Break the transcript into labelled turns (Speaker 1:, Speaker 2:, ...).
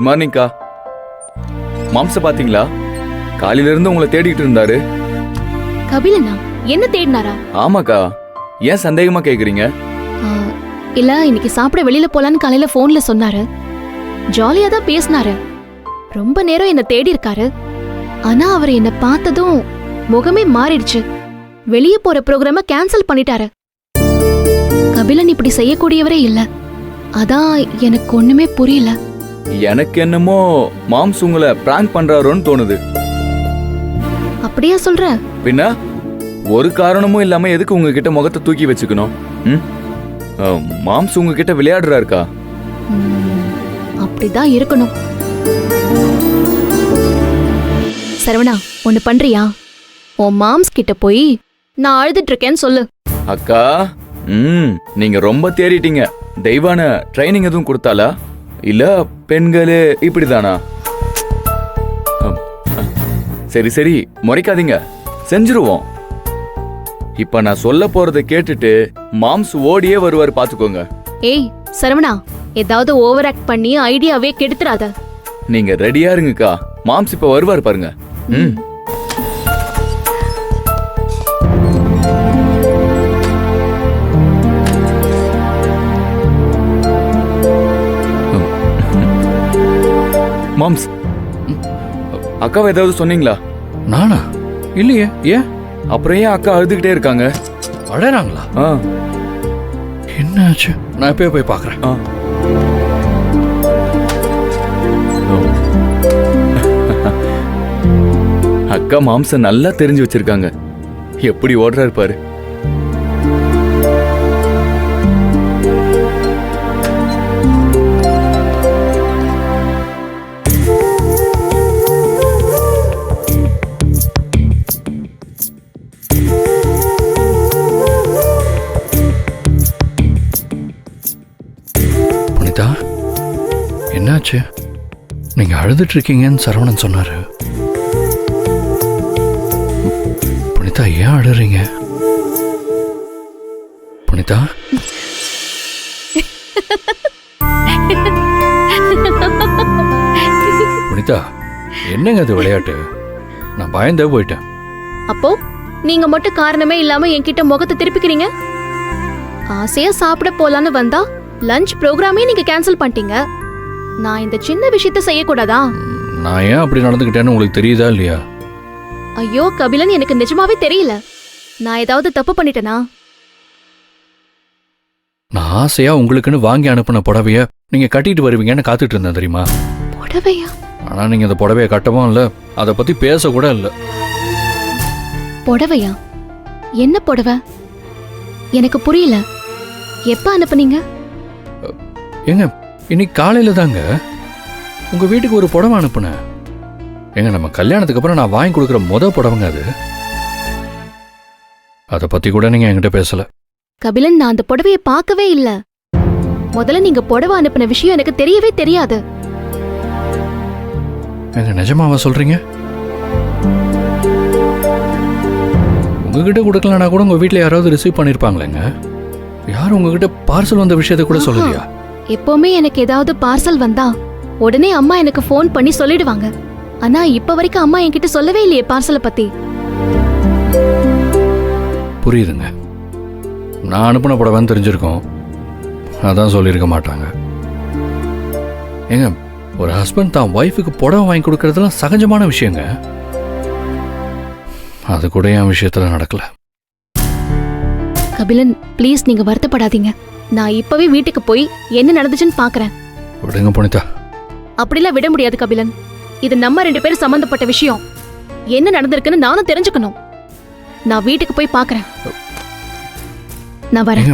Speaker 1: Good மார்னிங்க்கா. மாம்ச பாத்தீங்களா? காலையில இருந்து உங்களை தேடிட்டு இருந்தாரு.
Speaker 2: கபிலனா என்ன தேடினாரா?
Speaker 1: ஆமாக்கா. ஏன் சந்தேகமா கேக்குறீங்க?
Speaker 2: இல்ல, இன்னைக்கு சாப்பிட வெளியில போலான்னு காலையில போன்ல சொன்னாரு. ஜாலியா தான் பேசினாரு. ரொம்ப நேரம் என்ன தேடி இருக்காரு. ஆனா அவர் என்ன பார்த்ததும் முகமே மாறிடுச்சு. வெளியே போற ப்ரோக்ராம கேன்சல் பண்ணிட்டாரு. கபிலன் இப்படி செய்யக்கூடியவரே இல்ல. அதான் எனக்கு ஒண்ணுமே புரியல.
Speaker 1: எனக்கு என்னமோ மாம்ஸ் உங்களை பிராங்க் பண்றாரோன்னு தோணுது.
Speaker 2: அப்படியா சொல்ற?
Speaker 1: பின்ன ஒரு காரணமும் இல்லாம எதுக்கு உங்ககிட்ட முகத்தை தூக்கி வச்சுக்கணும்? மாம்ஸ் உங்ககிட்ட விளையாடுறாருக்கா?
Speaker 2: அப்படிதான் இருக்கணும். சரவணா, ஒண்ணு பண்றியா? உன் மாம்ஸ் கிட்ட போய் நான் அழுதுட்டு இருக்கேன்னு சொல்லு.
Speaker 1: அக்கா, நீங்க ரொம்ப தேறிட்டீங்க. தெய்வான ட்ரைனிங் எதுவும் கொடுத்தாளா? இல்ல பெண்களே இப்படிதானா? சரி சரி, முறைக்காதீங்க, செஞ்சிருவோம். இப்ப நான் சொல்ல போறதை கேட்டுட்டு மாம்ஸ் ஓடியே வருவார், பாத்துக்கோங்க.
Speaker 2: ஏய் சரவணா, ஏதாவது ஓவர் ஆக்ட் பண்ணி ஐடியாவே கெடுத்துறாத.
Speaker 1: நீங்க ரெடியா இருங்கக்கா, மாம்ஸ் இப்ப வருவார் பாருங்க. மாம்ஸ், அக்காவை ஏதாவது சொன்னீங்களா?
Speaker 3: நானா? இல்லையே. ஏன்?
Speaker 1: அப்புறம் ஏன் அக்கா அழுதுகிட்டே இருக்காங்க?
Speaker 3: அழறாங்களா? என்னாச்சு? நான் இப்பவே போய் பார்க்கறேன்.
Speaker 1: அக்கா மாம்ச நல்லா தெரிஞ்சு வச்சிருக்காங்க. எப்படி ஓடுறாரு பாரு.
Speaker 3: புனிதா, என்னாச்சு? நீங்க அழுதுட்டு இருக்கீங்கன்னு சரவணன் சொன்னாரு. புனிதா, ஏன் அழுறீங்க? புனிதா, புனிதா, என்னங்க அது விளையாட்டு? நான் பயந்தே போயிட்டேன்.
Speaker 2: அப்போ நீங்க மட்டும் காரணமே இல்லாம என்கிட்ட முகத்தை திருப்பிக்கிறீங்க. ஆசையா சாப்பிட போலான்னு வந்தா லஞ்ச் ப்ரோக்ராமே நீங்க கேன்சல் பண்ணிட்டீங்க. நான் இந்த சின்ன விஷயத்த செய்யக்கூடாதா?
Speaker 3: நான் ஏன் அப்படி நடந்துக்கிட்டேன்னு உங்களுக்கு தெரியுதா இல்லையா?
Speaker 2: ஐயோ கபிலன், எனக்கு நிஜமாவே தெரியல. நான் ஏதாவது தப்பு பண்ணிட்டேனா?
Speaker 3: நான் ஆசையா உங்களுக்குன்னு வாங்கி அனுப்பின புடவைய நீங்க கட்டிட்டு வருவீங்கன்னு காத்துட்டு இருந்தேன், தெரியுமா?
Speaker 2: புடவையா?
Speaker 3: ஆனா நீங்க அந்த புடவைய கட்டவும் இல்ல, அதை பத்தி பேச கூட இல்ல.
Speaker 2: புடவையா? என்ன புடவை? எனக்கு புரியல. எப்ப அனுப்புனீங்க?
Speaker 3: ஏங்க, இன்னைக்கு காலையில தாங்க உங்க வீட்டுக்கு ஒரு புடவை அனுப்புனேன். ஏங்க, நம்ம கல்யாணத்துக்கு அப்புறம் நான் வாங்கி கொடுக்குற புடவைங்க அது. அதை பத்தி கூட நீங்க என்கிட்ட பேசல.
Speaker 2: கபிலன், நான் அந்த புடவையை பார்க்கவே இல்ல. முதல்ல நீங்க புடவை அனுப்பின விஷயம் எனக்கு தெரியவே தெரியாது.
Speaker 3: ஏங்க, நிஜமாவா சொல்றீங்க? உங்ககிட்ட கொடுக்கலனா கூட உங்க வீட்டுல யாராவது ரிசீவ் பண்ணிருப்பாங்களேங்க. யாரும் உங்ககிட்ட பார்சல் வந்த விஷயத்தை கூட சொல்லலையா?
Speaker 2: எப்பவுமே எனக்கு ஏதாவது பார்சல் வந்தா உடனே அம்மா எனக்கு ஃபோன் பண்ணி சொல்லிடுவாங்க. ஆனா இப்ப வரைக்கும் அம்மா என்கிட்ட சொல்லவே இல்லையே பார்சலை பத்தி.
Speaker 3: புரியுதுங்க. நான் அனுப்பின புடவைன்னு தெரிஞ்சிருக்கோம், அதான் சொல்லியிருக்க மாட்டாங்க. ஏங்க, ஒரு ஹஸ்பண்ட் தான் ஒய்ஃபுக்கு புடவை வாங்கி கொடுக்கறதுலாம் சகஜமான விஷயங்க. அது கூட என் விஷயத்துல நடக்கல.
Speaker 2: கபிலன், ப்ளீஸ் நீங்க வருத்தப்படாதீங்க. நான் இப்பவே வீட்டுக்கு போய் என்ன நடந்துச்சுன்னு பாக்குறேன்.
Speaker 3: விடுங்க புனிதா.
Speaker 2: அப்படிலாம் விட முடியாது கபிலன். இது நம்ம 2 பேரும் சம்பந்தப்பட்ட விஷயம். என்ன நடந்திருக்குன்னு நானும் தெரிஞ்சுக்கணும். நான் வீட்டுக்கு போய் பாக்குறேன். நான் வரேன்.